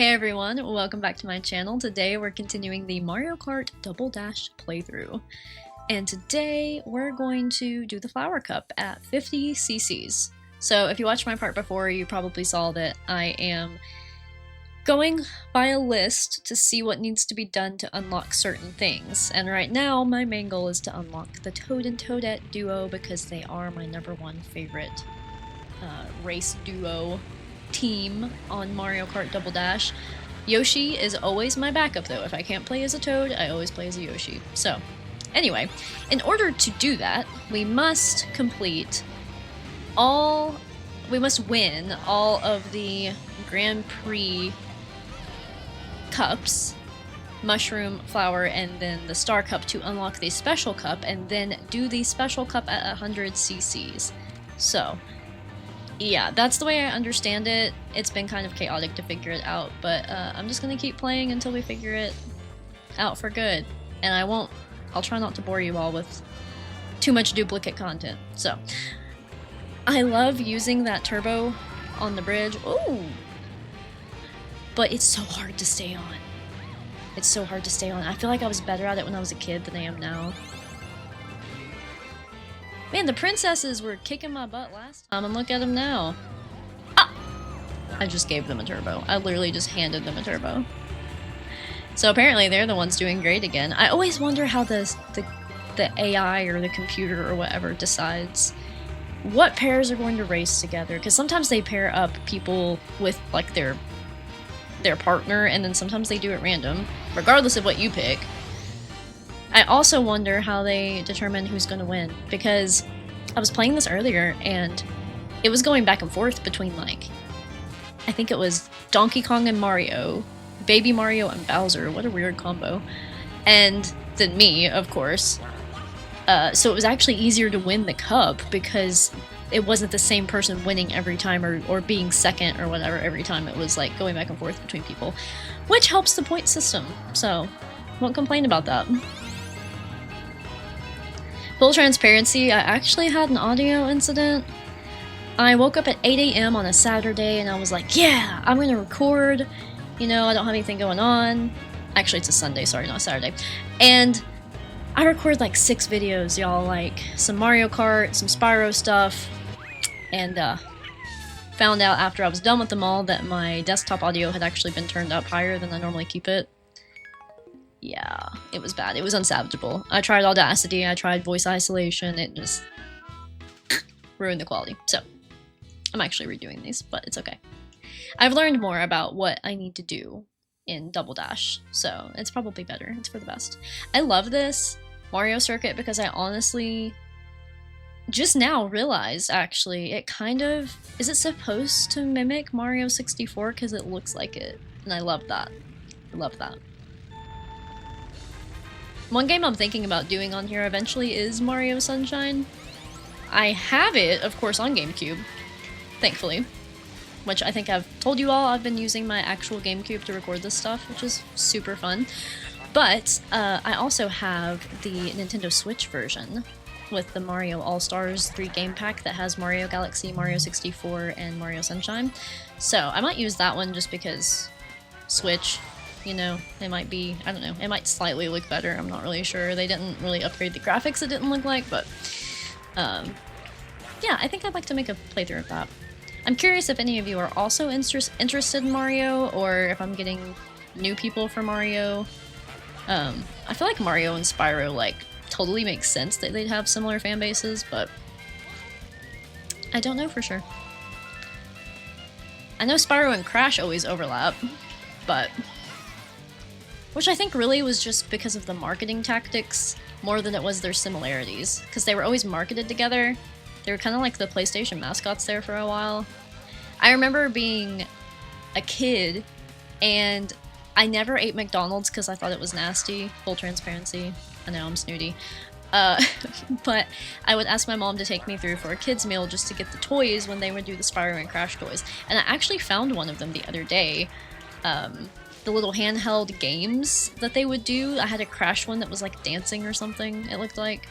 Hey everyone, welcome back to my channel. Today we're continuing the Mario Kart Double Dash playthrough. And today we're going to do the flower cup at 50 cc's. So if you watched my part before, you probably saw that I am going by a list to see what needs to be done to unlock certain things. And right now my main goal is to unlock the Toad and Toadette duo because they are my #1 favorite race duo team on Mario Kart Double Dash. Yoshi is always my backup though. If I can't play as a Toad, I always play as a Yoshi. So, anyway, in order to do that, we must win all of the Grand Prix cups, Mushroom, Flower, and then the Star Cup to unlock the Special Cup, and then do the Special Cup at 100 cc's. So, yeah, that's the way I understand it. It's been kind of chaotic to figure it out, but I'm just gonna keep playing until we figure it out for good. And I'll try not to bore you all with too much duplicate content. So, I love using that turbo on the bridge. Ooh! But it's so hard to stay on. It's so hard to stay on. I feel like I was better at it when I was a kid than I am now. Man, the princesses were kicking my butt last time, and look at them now. Ah! I just gave them a turbo. I literally just handed them a turbo. So apparently they're the ones doing great again. I always wonder how the AI or the computer or whatever decides what pairs are going to race together. Because sometimes they pair up people with like their partner, and then sometimes they do it random, regardless of what you pick. I also wonder how they determine who's going to win, because I was playing this earlier and it was going back and forth between, like, I think it was Donkey Kong and Mario, Baby Mario and Bowser, what a weird combo, and then me, of course. So it was actually easier to win the cup because it wasn't the same person winning every time or being second or whatever every time. It was like going back and forth between people, which helps the point system, so won't complain about that. Full transparency, I actually had an audio incident. I woke up at 8 a.m. on a Saturday and I was like, yeah, I'm gonna record. You know, I don't have anything going on. Actually, it's a Sunday, sorry, not a Saturday. And I recorded like 6 videos, y'all, like some Mario Kart, some Spyro stuff, and found out after I was done with them all that my desktop audio had actually been turned up higher than I normally keep it. Yeah, it was bad. It was unsalvageable. I tried Audacity, I tried voice isolation, it just ruined the quality. So, I'm actually redoing these, but it's okay. I've learned more about what I need to do in Double Dash, so it's probably better. It's for the best. I love this Mario circuit because I honestly just now realized, actually, it kind of... Is it supposed to mimic Mario 64? Because it looks like it, and I love that. I love that. One game I'm thinking about doing on here eventually is Mario Sunshine. I have it, of course, on GameCube, thankfully, which I think I've told you all I've been using my actual GameCube to record this stuff, which is super fun. But I also have the Nintendo Switch version with the Mario All-Stars 3 game pack that has Mario Galaxy, Mario 64, and Mario Sunshine. So I might use that one just because Switch... You know, it might be, I don't know, it might slightly look better, I'm not really sure. They didn't really upgrade the graphics, it didn't look like, but, yeah, I think I'd like to make a playthrough of that. I'm curious if any of you are also interested in Mario, or if I'm getting new people for Mario. I feel like Mario and Spyro, like, totally makes sense that they'd have similar fan bases, but I don't know for sure. I know Spyro and Crash always overlap, but... Which I think really was just because of the marketing tactics more than it was their similarities. Because they were always marketed together. They were kind of like the PlayStation mascots there for a while. I remember being a kid and I never ate McDonald's because I thought it was nasty. Full transparency. I know I'm snooty. But I would ask my mom to take me through for a kid's meal just to get the toys when they would do the Spyro and Crash toys. And I actually found one of them the other day. The little handheld games that they would do. I had a Crash one that was like dancing or something, it looked like.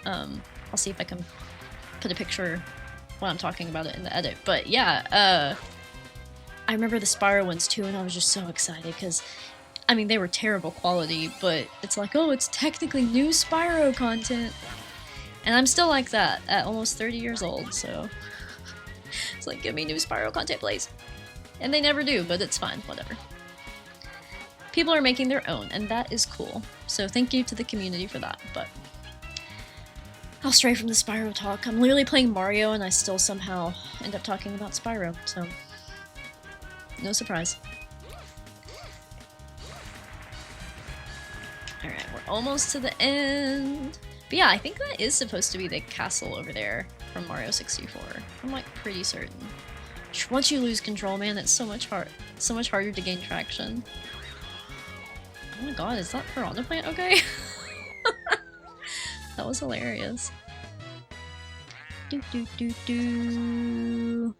I'll see if I can put a picture when I'm talking about it in the edit. But yeah, I remember the Spyro ones too, and I was just so excited because, I mean, they were terrible quality, but it's like, oh, it's technically new Spyro content. And I'm still like that at almost 30 years old, so it's like, give me new Spyro content, please. And they never do, but it's fine, whatever. People are making their own, and that is cool. So thank you to the community for that, but I'll stray from the Spyro talk. I'm literally playing Mario, and I still somehow end up talking about Spyro, so no surprise. Alright, we're almost to the end. But yeah, I think that is supposed to be the castle over there from Mario 64. I'm like pretty certain. Once you lose control, man, it's so much harder to gain traction. Oh my god, is that Piranha Plant okay? That was hilarious. Do do do do.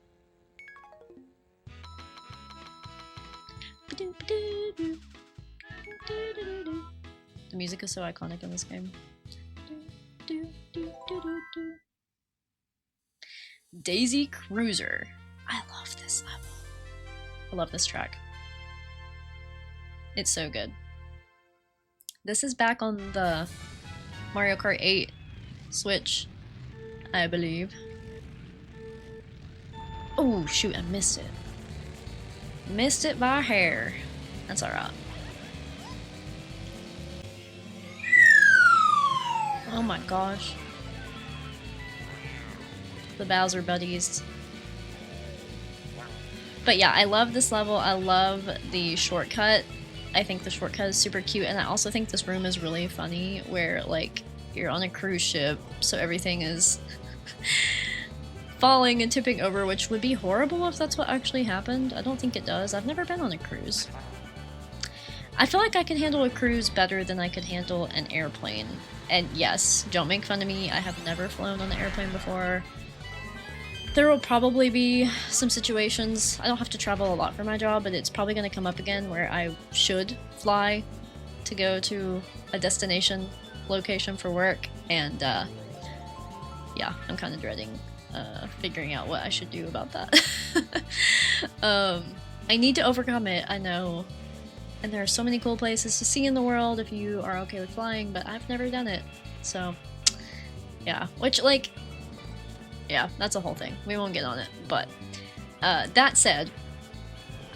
The music is so iconic in this game. Daisy Cruiser. I love this level. I love this track. It's so good. This is back on the Mario Kart 8 Switch, I believe. Oh shoot, I missed it. Missed it by a hair. That's alright. Oh my gosh. The Bowser buddies. But yeah, I love this level. I love the shortcut. I think the shortcut is super cute, and I also think this room is really funny where, like, you're on a cruise ship, so everything is falling and tipping over, which would be horrible if that's what actually happened. I don't think it does. I've never been on a cruise. I feel like I can handle a cruise better than I could handle an airplane. And yes, don't make fun of me, I have never flown on an airplane before. There will probably be some situations, I don't have to travel a lot for my job, but it's probably going to come up again where I should fly to go to a destination location for work, and yeah, I'm kind of dreading figuring out what I should do about that. I need to overcome it, I know. And there are so many cool places to see in the world if you are okay with flying, but I've never done it. So, yeah. Which, like, yeah, that's a whole thing. We won't get on it. But, that said,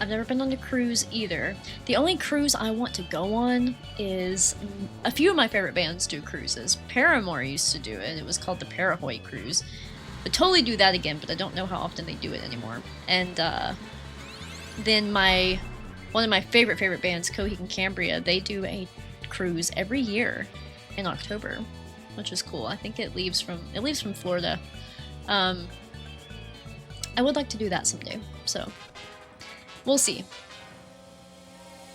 I've never been on a cruise either. The only cruise I want to go on is... A few of my favorite bands do cruises. Paramore used to do it, and it was called the Parahoy Cruise. Would totally do that again, but I don't know how often they do it anymore. And, then one of my favorite bands, Coheed and Cambria, they do a cruise every year in October, which is cool. I think it leaves from Florida. I would like to do that someday, so we'll see.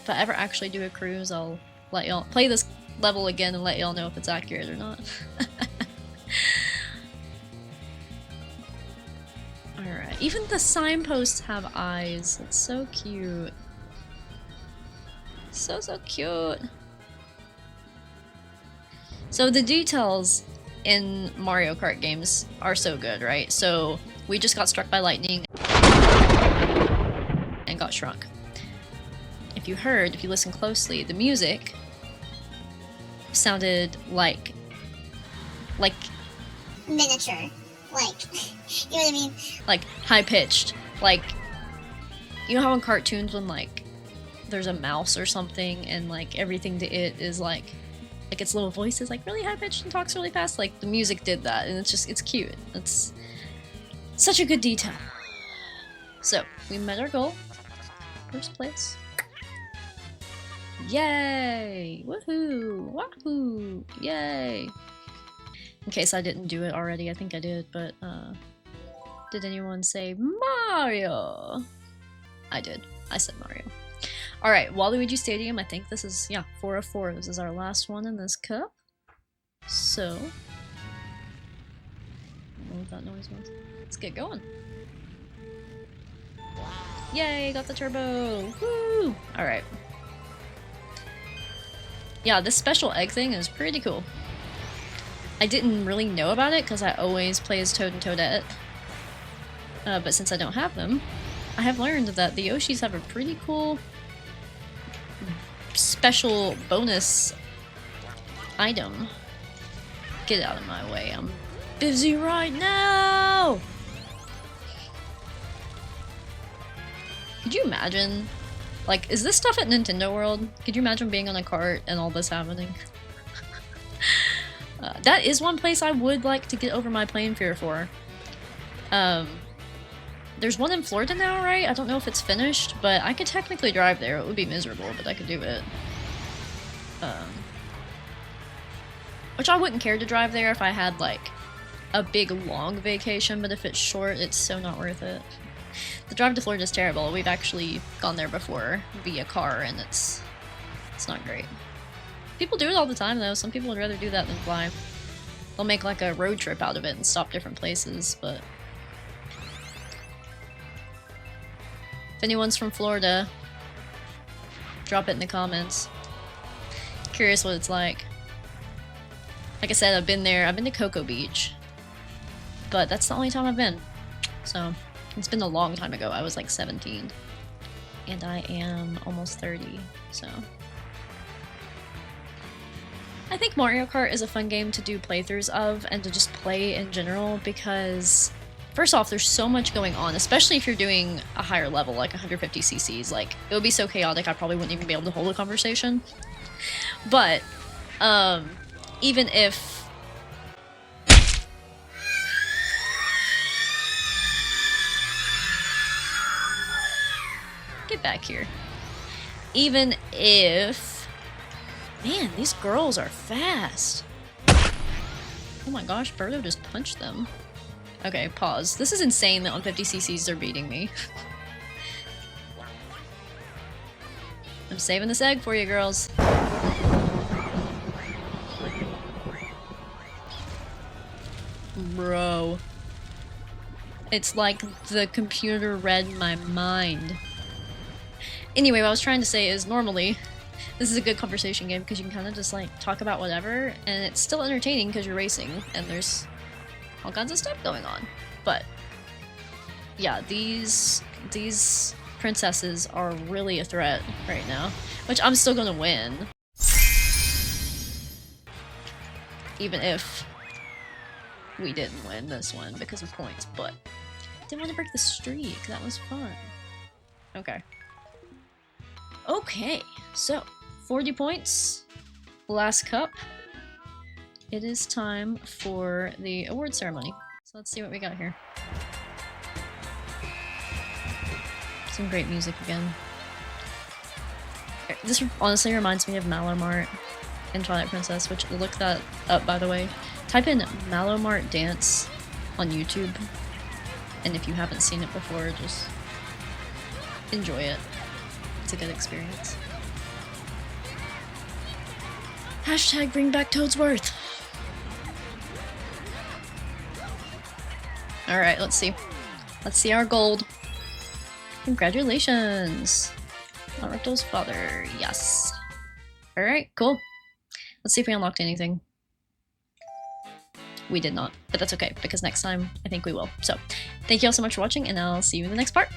If I ever actually do a cruise, I'll let y'all play this level again and let y'all know if it's accurate or not. Alright, even the signposts have eyes. It's so cute. So cute. So the details in Mario Kart games are so good, right? So we just got struck by lightning and got shrunk. If you listen closely, the music sounded like miniature. Like, you know what I mean? Like high pitched. Like, you know how in cartoons when like there's a mouse or something and like everything to it is like its little voice is like really high pitched and talks really fast, like the music did that, and it's cute. It's such a good detail. So we met our goal. First place. Yay! Woohoo! Wahoo! Yay! In case I didn't do it already, I think I did, but did anyone say Mario? I did. I said Mario. Alright, Waluigi Stadium, I think this is, yeah, 4 of 4. This is our last one in this cup. So, I don't know what that noise was. Let's get going. Yay, got the turbo! Woo! Alright. Yeah, this special egg thing is pretty cool. I didn't really know about it because I always play as Toad and Toadette. But since I don't have them, I have learned that the Yoshis have a pretty cool special bonus item. Get out of my way, I'm busy right now! Could you imagine? Like, is this stuff at Nintendo World? Could you imagine being on a cart and all this happening? That is one place I would like to get over my plane fear for. There's one in Florida now, right? I don't know if it's finished, but I could technically drive there. It would be miserable, but I could do it. Which I wouldn't care to drive there if I had, like, a big, long vacation, but if it's short, it's so not worth it. The drive to Florida is terrible. We've actually gone there before via car, and it's not great. People do it all the time, though. Some people would rather do that than fly. They'll make, like, a road trip out of it and stop different places, but... If anyone's from Florida, drop it in the comments. Curious what it's like. Like I said, I've been there. I've been to Cocoa Beach. But that's the only time I've been. So, it's been a long time ago. I was like 17. And I am almost 30, so... I think Mario Kart is a fun game to do playthroughs of and to just play in general because, first off, there's so much going on, especially if you're doing a higher level, like 150 cc's. Like, it would be so chaotic I probably wouldn't even be able to hold a conversation. But, even if... Get back here. Even if... Man, these girls are fast. Oh my gosh, Birdo just punched them. Okay, pause. This is insane that on 50 cc's they're beating me. I'm saving this egg for you, girls. Bro. It's like the computer read my mind. Anyway, what I was trying to say is normally this is a good conversation game because you can kind of just like talk about whatever and it's still entertaining because you're racing and there's all kinds of stuff going on. But yeah, these princesses are really a threat right now, which I'm still gonna win. Even if we didn't win this one because of points, but I didn't want to break the streak. That was fun. Okay. Okay, so 40 points, last cup. It is time for the award ceremony. So let's see what we got here. Some great music again. This honestly reminds me of Malomart in Twilight Princess, which look that up by the way. Type in Malomart dance on YouTube, and if you haven't seen it before, just enjoy it. It's a good experience. Hashtag bring back Toadsworth. Alright, let's see. Let's see our gold. Congratulations! Naruto's father, yes. Alright, cool. Let's see if we unlocked anything. We did not, but that's okay, because next time I think we will. So, thank you all so much for watching, and I'll see you in the next part.